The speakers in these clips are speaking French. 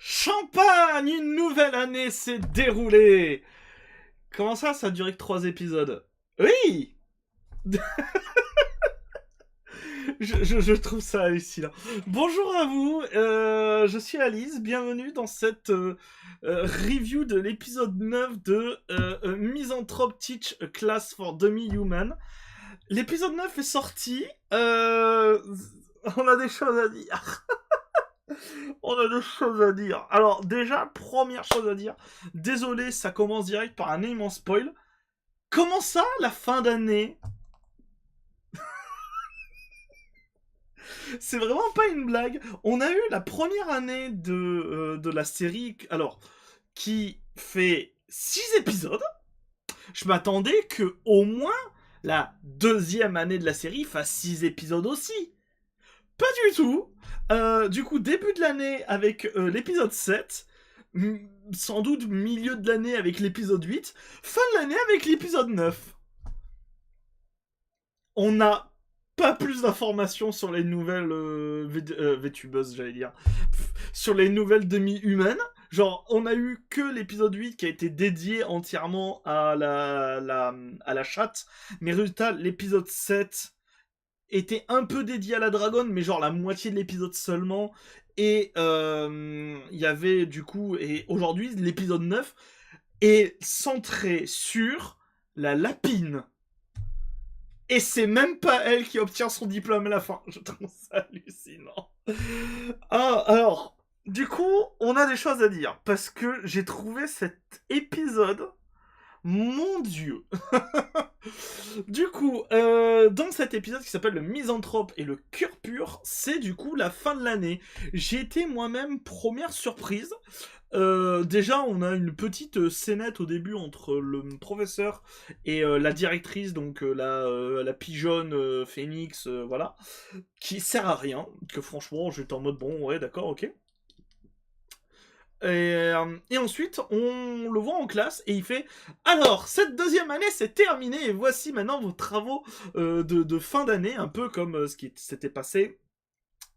Champagne, une nouvelle année s'est déroulée. Comment ça a duré que 3 épisodes? Oui. Je trouve ça hallucinant. Bonjour à vous, je suis Alice, bienvenue dans cette review de l'épisode 9 de Misanthrope Teach a Class for Dummy Human. L'épisode 9 est sorti, on a des choses à dire. On a des choses à dire. Alors déjà, première chose à dire, désolé, ça commence direct par un immense spoil. Comment ça, la fin d'année? C'est vraiment pas une blague. On a eu la première année de la série, alors, qui fait 6 épisodes. Je m'attendais que au moins la deuxième année de la série fasse 6 épisodes aussi. Pas du tout. Du coup, début de l'année avec l'épisode 7. Sans doute milieu de l'année avec l'épisode 8. Fin de l'année avec l'épisode 9. On n'a pas plus d'informations sur les nouvelles VTubeuses, j'allais dire. Sur les nouvelles demi-humaines. Genre, on a eu que l'épisode 8 qui a été dédié entièrement à la chatte. Mais résultat, l'épisode 7 était un peu dédié à la dragonne, mais genre la moitié de l'épisode seulement. Et il y avait du coup, et aujourd'hui, l'épisode 9 est centré sur la lapine. Et c'est même pas elle qui obtient son diplôme à la fin. Je trouve ça hallucinant. Ah, alors, du coup, on a des choses à dire. Parce que j'ai trouvé cet épisode, mon dieu. Du coup, dans cet épisode qui s'appelle le Misanthrope et le cœur pur, c'est du coup la fin de l'année. J'ai été moi-même première surprise. Déjà, on a une petite scénette au début entre le professeur et la directrice, donc la pigeonne Phoenix, voilà, qui sert à rien. Que franchement, j'étais en mode bon, ouais, d'accord, ok. Et ensuite, on le voit en classe et il fait alors, cette deuxième année c'est terminé et voici maintenant vos travaux de fin d'année, un peu comme ce qui s'était passé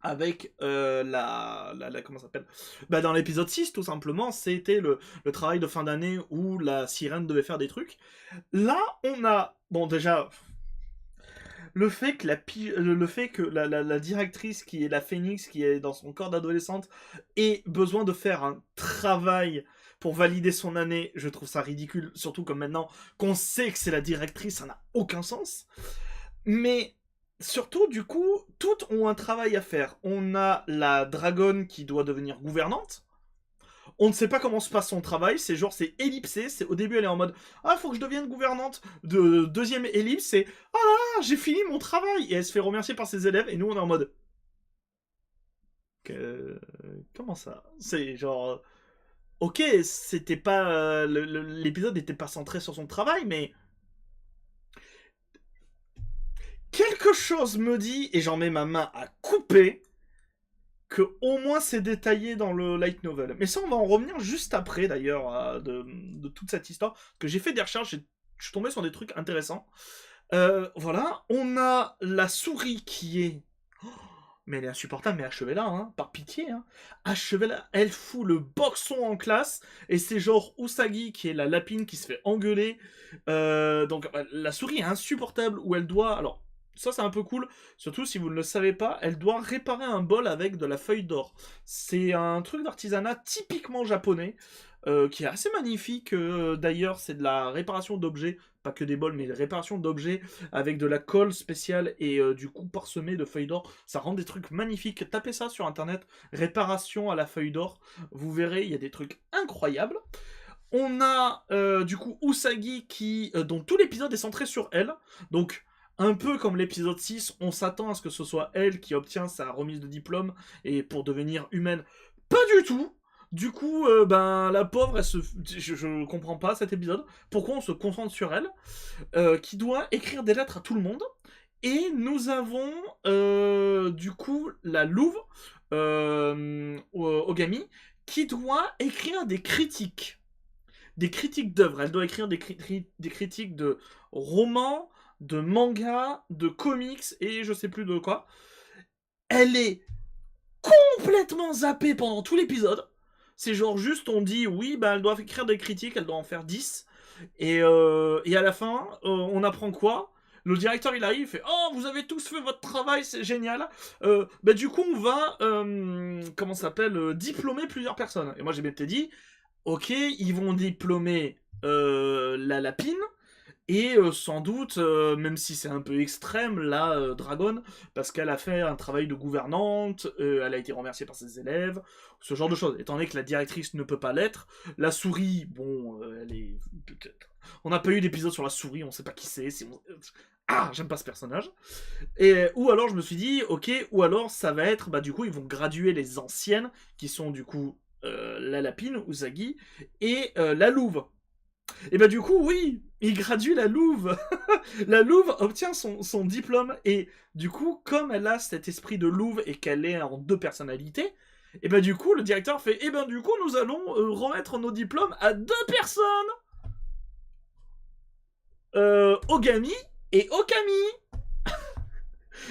avec comment ça s'appelle, bah, dans l'épisode 6 tout simplement, c'était le travail de fin d'année où la sirène devait faire des trucs. Là, on a, bon, déjà, le fait que la directrice qui est la Phoenix, qui est dans son corps d'adolescente, ait besoin de faire un travail pour valider son année, je trouve ça ridicule, surtout comme maintenant qu'on sait que c'est la directrice, ça n'a aucun sens. Mais surtout, du coup, toutes ont un travail à faire. On a la dragonne qui doit devenir gouvernante. On ne sait pas comment se passe son travail, c'est genre, c'est ellipsé, c'est au début elle est en mode ah, faut que je devienne gouvernante. De deuxième ellipse, c'est ah là, j'ai fini mon travail. Et elle se fait remercier par ses élèves, et nous on est en mode comment ça? C'est genre, ok, c'était pas. L'épisode n'était pas centré sur son travail, mais quelque chose me dit, et j'en mets ma main à couper, que au moins c'est détaillé dans le light novel. Mais ça, on va en revenir juste après, d'ailleurs, de toute cette histoire. Parce que j'ai fait des recherches, je suis tombé sur des trucs intéressants. Voilà, on a la souris qui est... Mais elle est insupportable, mais achevez-la, hein, par pitié. Hein. Achevez-la, elle fout le boxon en classe, et c'est genre Usagi, qui est la lapine, qui se fait engueuler. Donc la souris est insupportable, où elle doit... Alors, ça c'est un peu cool, surtout si vous ne le savez pas, elle doit réparer un bol avec de la feuille d'or. C'est un truc d'artisanat typiquement japonais, qui est assez magnifique. D'ailleurs, c'est de la réparation d'objets, pas que des bols, mais de réparation d'objets avec de la colle spéciale et du coup parsemé de feuilles d'or. Ça rend des trucs magnifiques. Tapez ça sur internet, réparation à la feuille d'or. Vous verrez, il y a des trucs incroyables. On a du coup Usagi dont tout l'épisode est centré sur elle. Donc un peu comme l'épisode 6, on s'attend à ce que ce soit elle qui obtient sa remise de diplôme et pour devenir humaine. Pas du tout. Du coup, ben la pauvre, je comprends pas cet épisode. Pourquoi on se concentre sur elle, qui doit écrire des lettres à tout le monde. Et nous avons du coup la Louve, Ogami, qui doit écrire des critiques d'œuvres. Elle doit écrire des critiques de romans, de mangas, de comics et je sais plus de quoi. Elle est complètement zappée pendant tout l'épisode. C'est genre juste, on dit, oui, bah, elles doivent écrire des critiques, elles doivent en faire 10. Et à la fin, on apprend quoi? Le directeur, il arrive, il fait « Oh, vous avez tous fait votre travail, c'est génial. Bah, du coup, on va, comment ça s'appelle, diplômer plusieurs personnes. » Et moi, j'ai bien dit « Ok, ils vont diplômer la lapine, et sans doute, même si c'est un peu extrême, la dragonne, parce qu'elle a fait un travail de gouvernante, elle a été remerciée par ses élèves, ce genre de choses. Étant donné que la directrice ne peut pas l'être, la souris, bon, elle est... On n'a pas eu d'épisode sur la souris, on sait pas qui c'est. Ah, j'aime pas ce personnage. Et, ou alors je me suis dit, ok, ou alors ça va être, bah du coup, ils vont graduer les anciennes, qui sont du coup la lapine, Usagi, et la louve. Et bah du coup, oui, il gradue la louve. La louve obtient son diplôme, et du coup, comme elle a cet esprit de louve et qu'elle est en 2 personnalités, et bah du coup, le directeur fait, et ben du coup, nous allons remettre nos diplômes à 2 personnes. Ogami et Okami.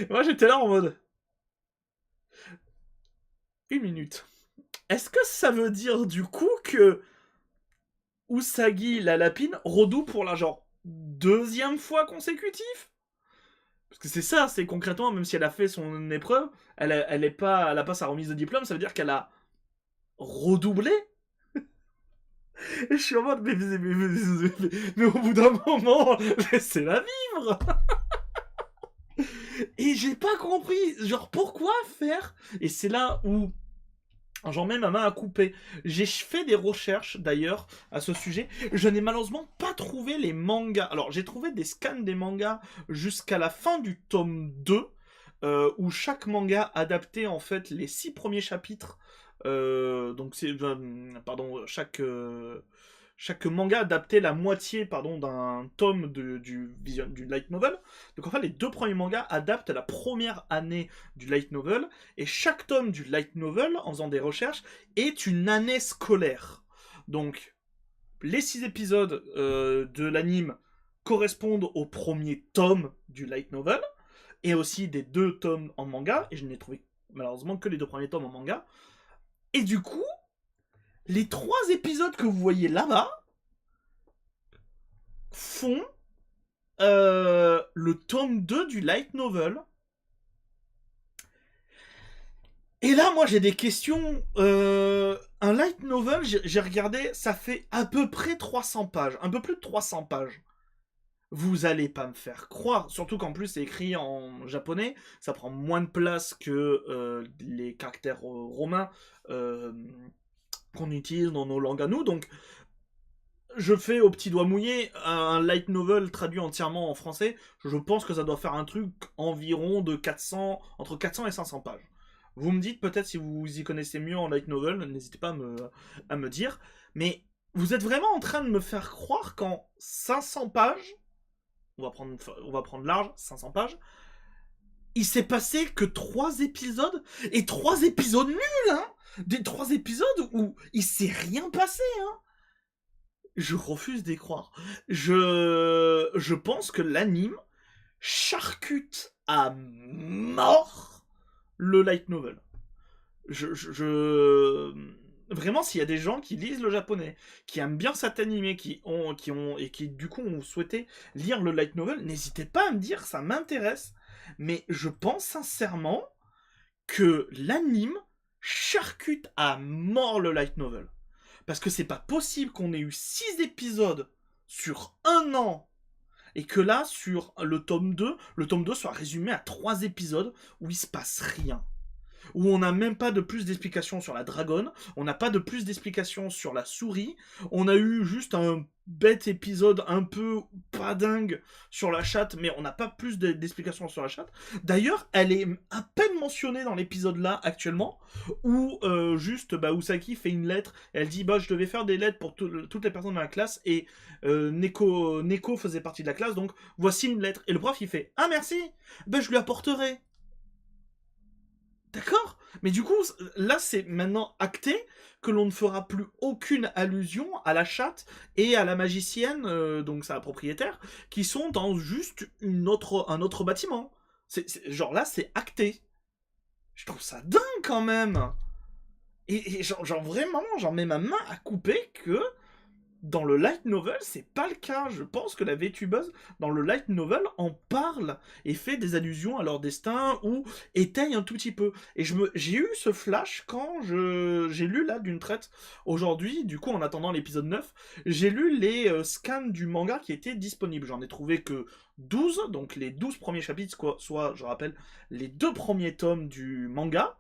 Moi j'étais là en mode... 1 minute. Est-ce que ça veut dire du coup que Usagi la lapine redouble pour la genre 2e fois consécutive? Parce que c'est ça, c'est concrètement, même si elle a fait son épreuve, elle a pas sa remise de diplôme, ça veut dire qu'elle a redoublé. Et je suis en mode, mais au bout d'un moment, laissez-la vivre. Et j'ai pas compris, genre pourquoi faire? Et c'est là où j'en mets ma main à couper. J'ai fait des recherches d'ailleurs à ce sujet. Je n'ai malheureusement pas trouvé les mangas. Alors j'ai trouvé des scans des mangas jusqu'à la fin du tome 2, où chaque manga adaptait en fait les 6 premiers chapitres. Donc c'est... pardon, chaque manga adaptait la moitié, pardon, d'un tome du light novel. Donc en fait, les 2 premiers mangas adaptent la première année du light novel, et chaque tome du light novel, en faisant des recherches, est une année scolaire. Donc, les 6 épisodes de l'anime correspondent au premier tome du light novel, et aussi des 2 tomes en manga, et je n'ai trouvé malheureusement que les 2 premiers tomes en manga. Et du coup, les 3 épisodes que vous voyez là-bas font le tome 2 du light novel. Et là, moi, j'ai des questions. Un light novel, j'ai regardé, ça fait à peu près 300 pages. Un peu plus de 300 pages. Vous allez pas me faire croire, surtout qu'en plus c'est écrit en japonais, ça prend moins de place que les caractères romains qu'on utilise dans nos langues à nous, donc je fais au petit doigt mouillé un light novel traduit entièrement en français, je pense que ça doit faire un truc environ de 400, entre 400 et 500 pages. Vous me dites peut-être si vous y connaissez mieux en light novel, n'hésitez pas à me dire, mais vous êtes vraiment en train de me faire croire qu'en 500 pages, on va prendre large, 500 pages, il s'est passé que 3 épisodes, et 3 épisodes nuls, hein. Des 3 épisodes où il s'est rien passé, hein. Je refuse d'y croire. Je pense que l'anime charcute à mort le light novel. Vraiment, s'il y a des gens qui lisent le japonais, qui aiment bien cet animé, et qui du coup ont souhaité lire le light novel, n'hésitez pas à me dire, ça m'intéresse. Mais je pense sincèrement que l'anime charcute à mort le light novel. Parce que c'est pas possible qu'on ait eu 6 épisodes sur 1 an, et que là, sur le tome 2 soit résumé à 3 épisodes où il se passe rien. Où on n'a même pas de plus d'explications sur la dragonne, on n'a pas de plus d'explications sur la souris, on a eu juste un bête épisode un peu pas dingue sur la chatte, mais on n'a pas plus d'explications sur la chatte. D'ailleurs, elle est à peine mentionnée dans l'épisode là actuellement, où juste Usagi fait une lettre, elle dit je devais faire des lettres pour toutes les personnes dans la classe, et Neko faisait partie de la classe, donc voici une lettre. Et le prof il fait « Ah merci, je lui apporterai ». D'accord? Mais du coup, là, c'est maintenant acté que l'on ne fera plus aucune allusion à la chatte et à la magicienne, donc sa propriétaire, qui sont dans juste un autre bâtiment. Genre là, c'est acté. Je trouve ça dingue quand même. Et genre vraiment, j'en mets ma main à couper que dans le light novel, c'est pas le cas. Je pense que la VTubeuse, dans le light novel, en parle et fait des allusions à leur destin ou étaye un tout petit peu. Et j'ai eu ce flash quand j'ai lu là d'une traite aujourd'hui, du coup en attendant l'épisode 9, j'ai lu les scans du manga qui étaient disponibles. J'en ai trouvé que 12, donc les 12 premiers chapitres, soit, je rappelle, les 2 premiers tomes du manga.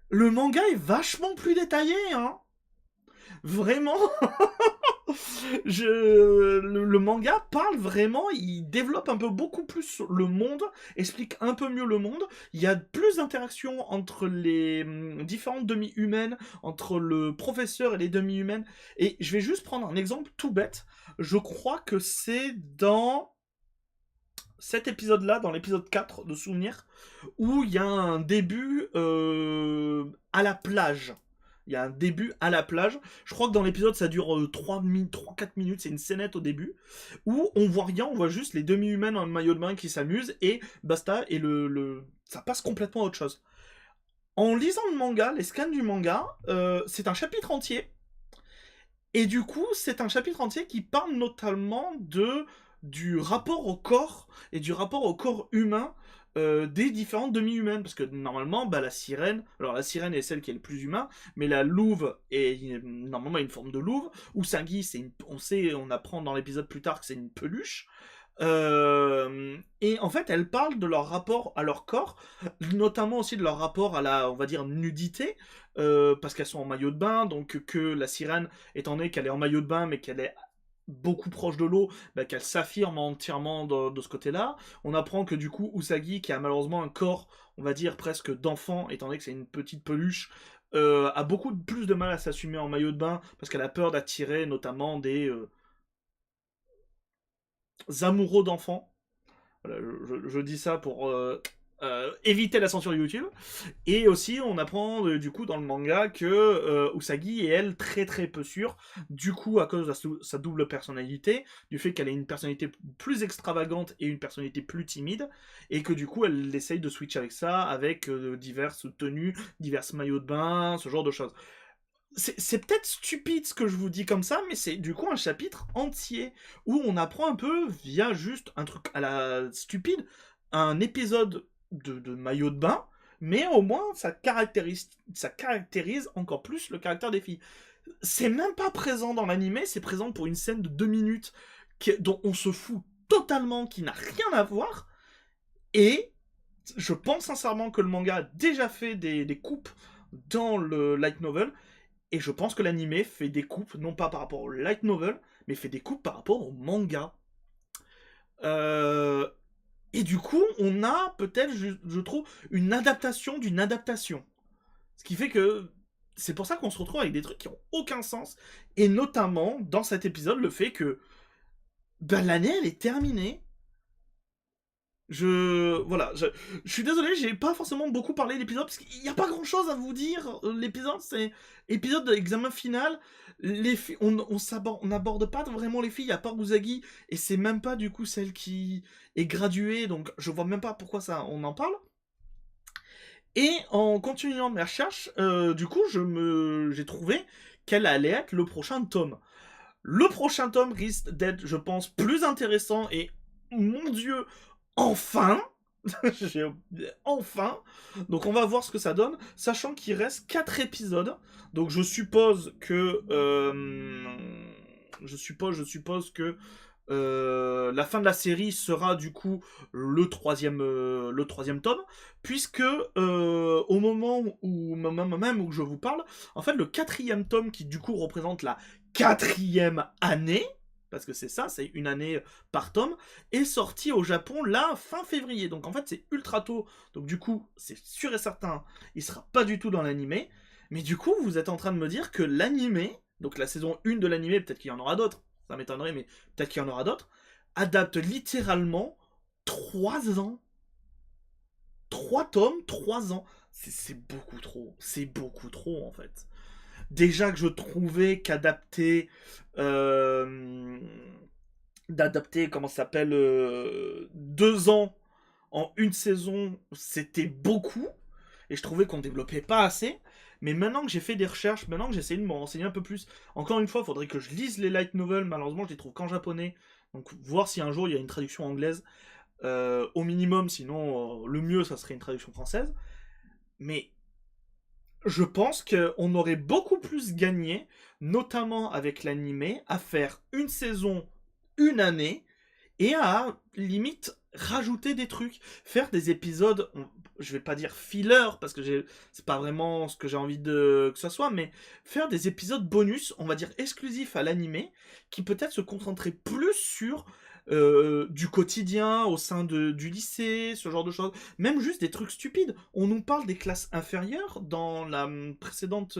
Le manga est vachement plus détaillé, hein. Vraiment, le manga parle vraiment, il développe un peu beaucoup plus le monde, explique un peu mieux le monde. Il y a plus d'interactions entre les différentes demi-humaines, entre le professeur et les demi-humaines. Et je vais juste prendre un exemple tout bête. Je crois que c'est dans cet épisode-là, dans l'épisode 4 de Souvenir, où il y a un début à la plage. Il y a un début à la plage. Je crois que dans l'épisode, ça dure 3-4 minutes. C'est une scénette au début. Où on voit rien, on voit juste les demi-humains en maillot de bain qui s'amusent. Et basta. Et ça passe complètement à autre chose. En lisant le manga, les scans du manga, c'est un chapitre entier. Et du coup, c'est un chapitre entier qui parle notamment du rapport au corps et du rapport au corps humain des différentes demi-humaines. Parce que normalement, bah, la sirène est celle qui est le plus humain, mais la louve est normalement une forme de louve. Usagi, on apprend dans l'épisode plus tard que c'est une peluche. Et en fait, elles parlent de leur rapport à leur corps, notamment aussi de leur rapport à la, on va dire, nudité, parce qu'elles sont en maillot de bain, donc que la sirène, étant donné qu'elle est en maillot de bain, mais qu'elle est beaucoup proche de l'eau, bah, qu'elle s'affirme entièrement de ce côté-là. On apprend que du coup, Usagi, qui a malheureusement un corps, on va dire, presque d'enfant, étant donné que c'est une petite peluche, a beaucoup plus de mal à s'assumer en maillot de bain, parce qu'elle a peur d'attirer notamment des amoureux d'enfants. Voilà, je dis ça pour éviter la censure YouTube. Et aussi, on apprend du coup dans le manga que Usagi est elle très très peu sûre, du coup à cause de sa double personnalité, du fait qu'elle ait une personnalité plus extravagante et une personnalité plus timide, et que du coup elle essaye de switch avec ça, avec diverses tenues, diverses maillots de bain, ce genre de choses. C'est peut-être stupide ce que je vous dis comme ça, mais c'est du coup un chapitre entier où on apprend un peu via juste un truc à la stupide, un épisode de maillot de bain, mais au moins ça caractérise encore plus le caractère des filles. C'est même pas présent dans l'animé, c'est présent pour une scène de 2 minutes dont on se fout totalement, qui n'a rien à voir, et je pense sincèrement que le manga a déjà fait des coupes dans le light novel, et je pense que l'anime fait des coupes, non pas par rapport au light novel, mais fait des coupes par rapport au manga. Euh, et du coup, on a peut-être, je trouve, une adaptation d'une adaptation. Ce qui fait que c'est pour ça qu'on se retrouve avec des trucs qui ont aucun sens. Et notamment, dans cet épisode, le fait que ben, l'année, elle est terminée. Voilà, je suis désolé, j'ai pas forcément beaucoup parlé de l'épisode parce qu'il n'y a pas grand chose à vous dire. L'épisode, c'est épisode d'examen final. Les filles, on n'aborde pas vraiment les filles à part Usagi, et c'est même pas du coup celle qui est graduée, donc je vois même pas pourquoi ça on en parle. Et en continuant mes recherches, du coup, j'ai trouvé qu'elle allait être le prochain tome. Le prochain tome risque d'être, je pense, plus intéressant et, mon Dieu, enfin, enfin. Donc on va voir ce que ça donne, sachant qu'il reste 4 épisodes. Donc je suppose que la fin de la série sera du coup le troisième tome, puisque au moment où même où je vous parle, en fait le quatrième tome qui du coup représente la quatrième année, parce que c'est ça, c'est une année par tome, est sorti au Japon la fin février. Donc en fait c'est ultra tôt, donc du coup c'est sûr et certain, il sera pas du tout dans l'animé. Mais du coup vous êtes en train de me dire que l'animé, donc la saison 1 de l'animé, peut-être qu'il y en aura d'autres, ça m'étonnerait, mais peut-être qu'il y en aura d'autres, adapte littéralement 3 ans. 3 tomes, 3 ans. C'est beaucoup trop. C'est beaucoup trop, en fait. Déjà que je trouvais qu'adapter... d'adapter, comment ça s'appelle 2 ans en une saison, c'était beaucoup. Et je trouvais qu'on développait pas assez. Mais maintenant que j'ai fait des recherches, maintenant que j'ai essayé de me renseigner un peu plus, encore une fois, il faudrait que je lise les light novels, malheureusement je les trouve qu'en japonais, donc voir si un jour il y a une traduction anglaise, au minimum, sinon le mieux ça serait une traduction française. Mais je pense qu'on aurait beaucoup plus gagné, notamment avec l'animé, à faire une saison, une année, et à limite rajouter des trucs, faire des épisodes, je vais pas dire filler parce que c'est pas vraiment ce que j'ai envie de que ce soit, mais faire des épisodes bonus, on va dire exclusifs à l'animé, qui peut-être se concentrer plus sur du quotidien au sein du lycée, ce genre de choses, même juste des trucs stupides. On nous parle des classes inférieures dans la précédente,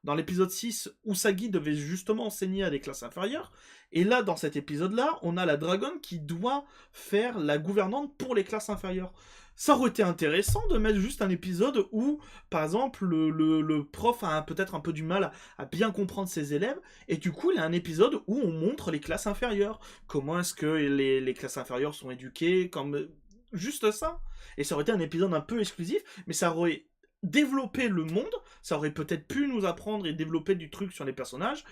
dans l'épisode 6, Usagi devait justement enseigner à des classes inférieures. Et là, dans cet épisode-là, on a la dragonne qui doit faire la gouvernante pour les classes inférieures. Ça aurait été intéressant de mettre juste un épisode où, par exemple, le prof a peut-être un peu du mal à bien comprendre ses élèves, et du coup, il y a un épisode où on montre les classes inférieures. Comment est-ce que les classes inférieures sont éduquées, comme juste ça. Et ça aurait été un épisode un peu exclusif, mais ça aurait développé le monde, ça aurait peut-être pu nous apprendre et développer du truc sur les personnages.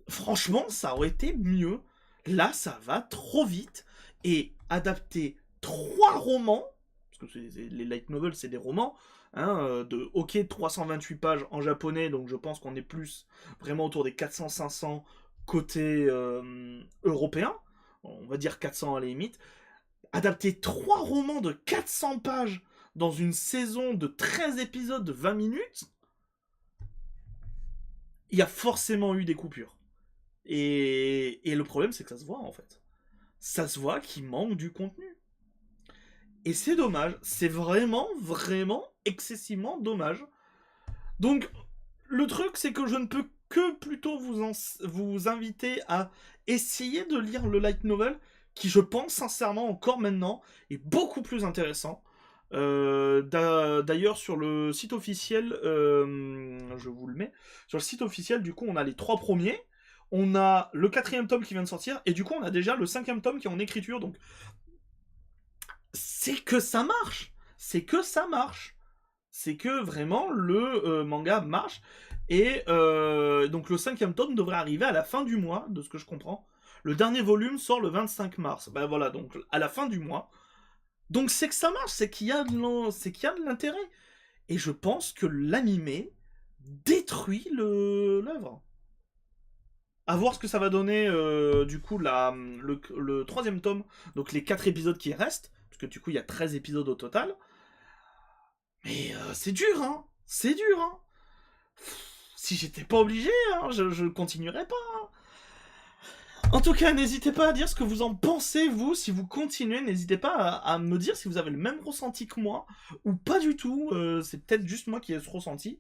Franchement, ça aurait été mieux. Là, ça va trop vite. Et adapter 3 romans, parce que les light novels, c'est des romans, hein, de 328 pages en japonais, donc je pense qu'on est plus vraiment autour des 400-500 côté européen. On va dire 400 à la limite. Adapter 3 romans de 400 pages dans une saison de 13 épisodes de 20 minutes, il y a forcément eu des coupures. Et le problème, c'est que ça se voit, en fait. Ça se voit qu'il manque du contenu. Et c'est dommage. C'est vraiment, vraiment excessivement dommage. Donc, le truc, c'est que je ne peux que plutôt vous inviter à essayer de lire le light novel, qui, je pense, sincèrement, encore maintenant, est beaucoup plus intéressant. D'ailleurs, sur le site officiel, je vous le mets, sur le site officiel, du coup, on a les 3 premiers. On a le 4e tome qui vient de sortir, et du coup on a déjà le 5e tome qui est en écriture, donc c'est que ça marche. C'est que ça marche. C'est que vraiment le manga marche, et donc le 5e tome devrait arriver à la fin du mois, de ce que je comprends. Le dernier volume sort le 25 mars, ben voilà, donc à la fin du mois. Donc c'est que ça marche, c'est qu'il y a de l'intérêt. Et je pense que l'animé détruit l'œuvre. À voir ce que ça va donner, du coup, le 3e tome, donc les 4 épisodes qui restent, parce que du coup, il y a 13 épisodes au total. Mais c'est dur, hein. C'est dur, hein. Si j'étais pas obligé, hein, je continuerais pas. Hein. En tout cas, n'hésitez pas à dire ce que vous en pensez, vous, si vous continuez. N'hésitez pas à me dire si vous avez le même ressenti que moi, ou pas du tout. C'est peut-être juste moi qui ai ce ressenti.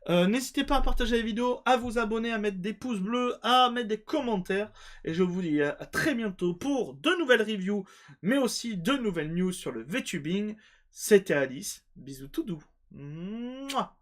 N'hésitez pas à partager la vidéo, à vous abonner, à mettre des pouces bleus, à mettre des commentaires. Et je vous dis à très bientôt pour de nouvelles reviews, mais aussi de nouvelles news sur le VTubing. C'était Alice. Bisous tout doux. Mouah.